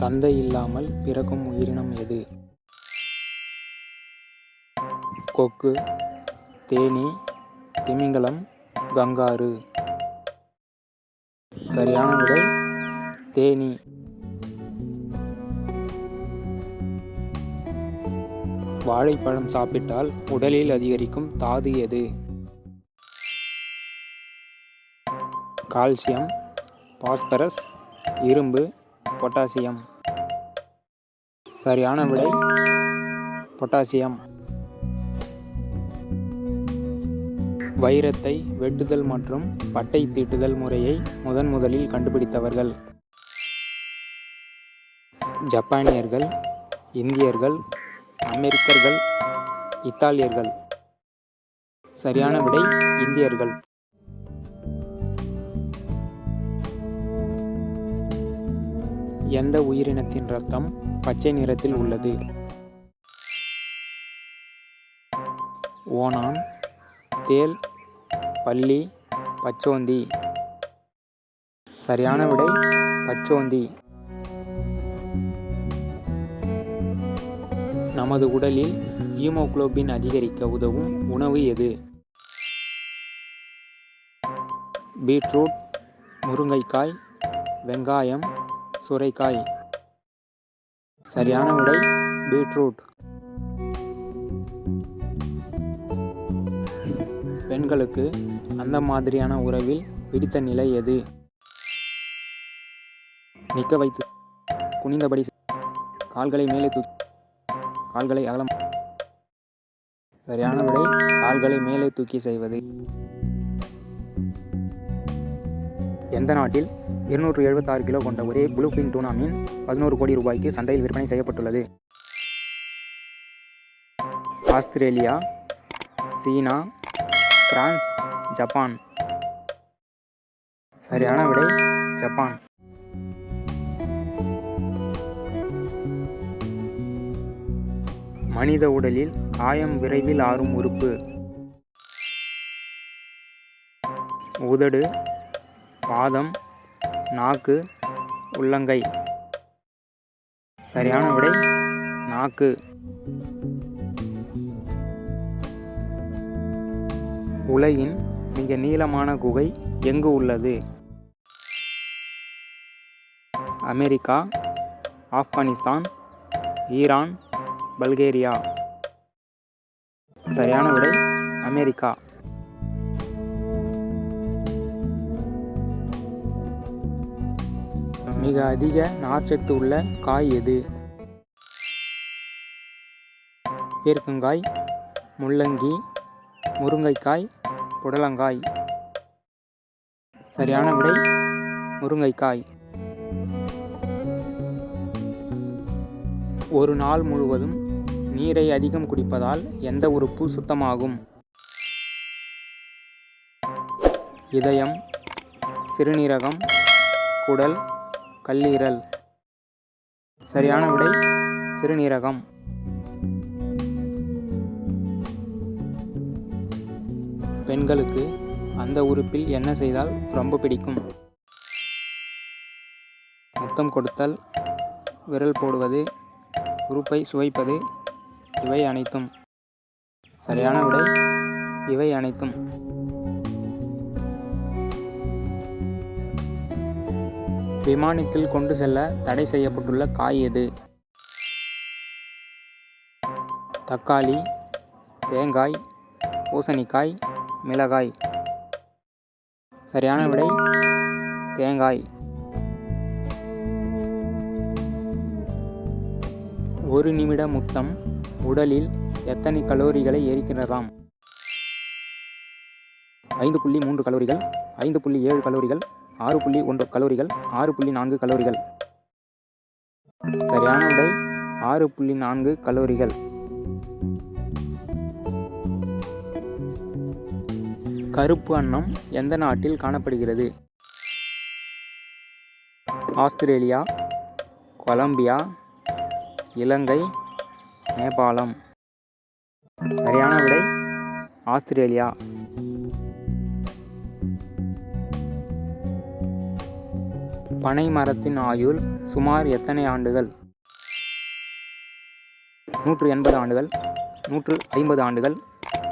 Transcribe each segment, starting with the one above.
தந்தை இல்லாமல் பிறக்கும் உயிரினம் எது? கொக்கு, தேனீ, திமிங்கலம், கங்காரு. சரியான விடை தேனீ. வாழைப்பழம் சாப்பிட்டால் உடலில் அதிகரிக்கும் தாது எது? கால்சியம், பாஸ்பரஸ், இரும்பு, பொட்டாசியம். சரியான விடை பொட்டாசியம். வைரத்தை வெட்டுதல் மற்றும் பட்டை தீட்டுதல் முறையை முதலில் கண்டுபிடித்தவர்கள்? ஜப்பானியர்கள், இந்தியர்கள், அமெரிக்கர்கள், இத்தாலியர்கள். சரியான விடை இந்தியர்கள். எந்த உயிரினத்தின் இரத்தம் பச்சை நிறத்தில் உள்ளது? ஓணான், தேள், பல்லி, பச்சோந்தி. சரியான விடை பச்சோந்தி. நமது உடலில் ஹீமோகுளோபின் அதிகரிக்க உதவும் உணவு எது? பீட்ரூட், முருங்கைக்காய், வெங்காயம், சுரைக்காய். சரியான விடை பீட்ரூட். பெண்களுக்கு அந்த மாதிரியான உறவில் பிடித்த நிலை எது? நிற்க வைத்து, குனிந்தபடி, கால்களை மேலே தூக்கி, கால்களை அகலம். சரியான விடை கால்களை மேலே தூக்கி செய்வது. எந்த நாட்டில் 276 கிலோ கொண்ட ஒரே ப்ளூஃபின் டூனா மீன் 11 கோடி ரூபாய்க்கு சந்தையில் விற்பனை செய்யப்பட்டுள்ளது? ஆஸ்திரேலியா, சீனா, பிரான்ஸ், ஜப்பான். சரியான விடை ஜப்பான். மனித உடலில் காயம் விரைவில் ஆறும் உறுப்பு? உதடு, பாதம், நாக்கு, உள்ளங்கை. சரியான விடை நாக்கு. உலகின் மிக நீளமான குகை எங்கு உள்ளது? America, Afghanistan, Iran, Bulgaria. சரியான விடை அமெரிக்கா. மிக அதிக நார்ச்சத்து உள்ள காய் எது? பீர்க்கங்காய், முள்ளங்கி, முருங்கைக்காய், புடலங்காய். சரியான விடை முருங்கைக்காய். ஒரு நாள் முழுவதும் நீரை அதிகம் குடிப்பதால் எந்த உறுப்பு சுத்தமாகும்? இதயம், சிறுநீரகம், குடல், கல்லீரல். சரியான விடை சிறுநீரகம். பெண்களுக்கு அந்த உறுப்பில் என்ன செய்தால் ரொம்ப பிடிக்கும்? முத்தம் கொடுத்தல், விரல் போடுவது, உறுப்பை சுவைப்பது. இவை அனைத்தும். சரியான விடை இவை அனைத்தும். விமானத்தில் கொண்டு செல்ல தடை செய்யப்பட்டுள்ள காய் எது? தக்காளி, தேங்காய், பூசணிக்காய், மிளகாய். சரியான விடை தேங்காய். ஒரு நிமிட முத்தம் உடலில் எத்தனை கலோரிகளை எரிக்கிறதாம்? 5.3 கலோரிகள், 5.7 கலோரிகள், 6.1 கலோரிகள், 6.4 கலோரிகள். சரியான விடை 6.4 கலோரிகள். கருப்பு அன்னம் எந்த நாட்டில் காணப்படுகிறது? ஆஸ்திரேலியா, கொலம்பியா, இலங்கை, நேபாளம். சரியான விடை ஆஸ்திரேலியா. பனை மரத்தின் ஆயுள் சுமார் எத்தனை ஆண்டுகள்? 180 ஆண்டுகள், 150 ஆண்டுகள்,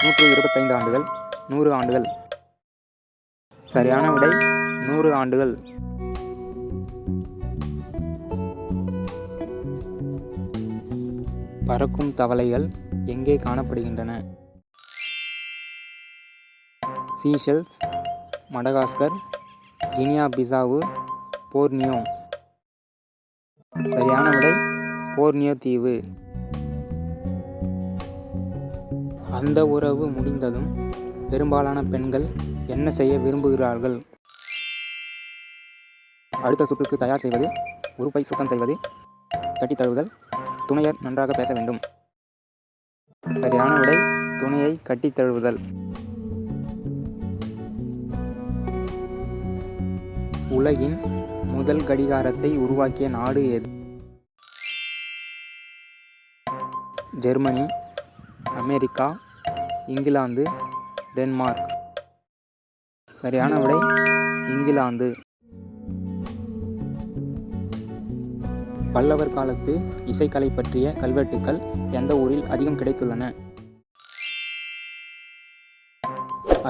125 ஆண்டுகள், 100 ஆண்டுகள். சரியான விடை 100 ஆண்டுகள். பறக்கும் தவளைகள் எங்கே காணப்படுகின்றன? Seychelles, Madagascar, Guinea Bissau, Borneo. சரியான விடை போர்னியோ தீவு. அந்த உறவு முடிந்ததும் பெரும்பாலான பெண்கள் என்ன செய்ய விரும்புகிறார்கள்? அடுத்த சுற்றுக்கு தயார் செய்வது, உறுப்பை சுத்தம் செய்வது, கட்டித் தழுவுதல், துணையர் நன்றாக பேச வேண்டும். சரியான விடை துணையை கட்டித் தழுவுதல். உலகின் முதல் கடிகாரத்தை உருவாக்கிய நாடு எது? Germany, America, England, Denmark. சரியான விடை இங்கிலாந்து. பல்லவர் காலத்து இசைக்கலை பற்றிய கல்வெட்டுக்கள் எந்த ஊரில் அதிகம் கிடைத்துள்ளன?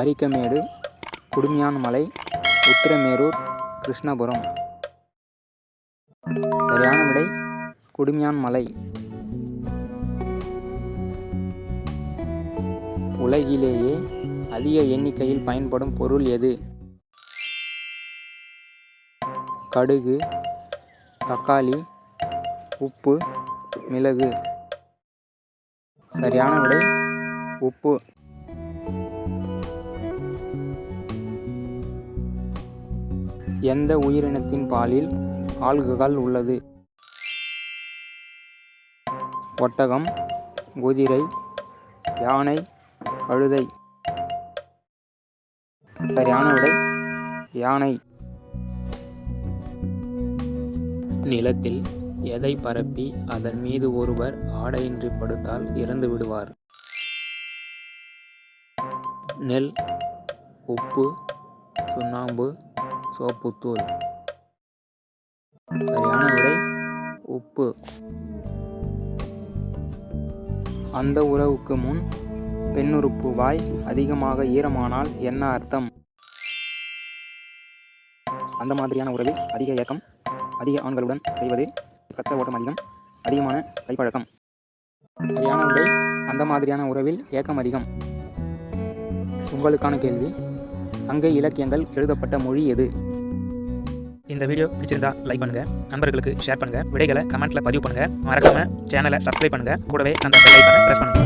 அரிக்கமேடு, குடுமியான் மலை, உத்திரமேரூர், கிருஷ்ணபுரம். சரியான விடை குடுமியான் மலை. உலகிலேயே அதிக எண்ணிக்கையில் பயன்படும் பொருள் எது? கடுகு, தக்காளி, உப்பு, மிளகு. சரியான விடை உப்பு. எந்த உயிரினத்தின் பாலில் ஆல்கஹால் உள்ளது? ஒட்டகம், குதிரை, யானை, கழுதை. சரியான விடை யானை. நிலத்தில் எதை பரப்பி அதன் மீது ஒருவர் ஆடையின்றி படுத்தால் இறந்து விடுவார்? நெல், உப்பு, சுண்ணாம்பு, சோப்புத்தூள். சரியான விடை உப்பு. அந்த உறவுக்கு முன் பெண்ணுறுப்பு வாய் அதிகமாக ஈரமானால் என்ன அர்த்தம்? அந்த மாதிரியான உறவில் அதிக ஏக்கம், அதிக ஆண்களுடன் செய்வது, இரத்த ஓட்டம் அதிகம், அதிகமான கைப்பழக்கம். சரியான விடை அந்த மாதிரியான உறவில் ஏக்கம் அதிகம். உங்களுக்கான கேள்வி, சங்க இலக்கியங்கள் எழுதப்பட்ட மொழி எது? இந்த வீடியோ பிடிச்சிருந்தா லைக் பண்ணுங்க, நண்பர்களுக்கு ஷேர் பண்ணுங்க, விடைகளை கமெண்ட்ல பதிவு பண்ணுங்க, மறக்காம சேனலை சப்ஸ்கிரைப் பண்ணுங்க, கூடவே அந்த பெல் ஐகானை பிரஸ் பண்ணுங்க.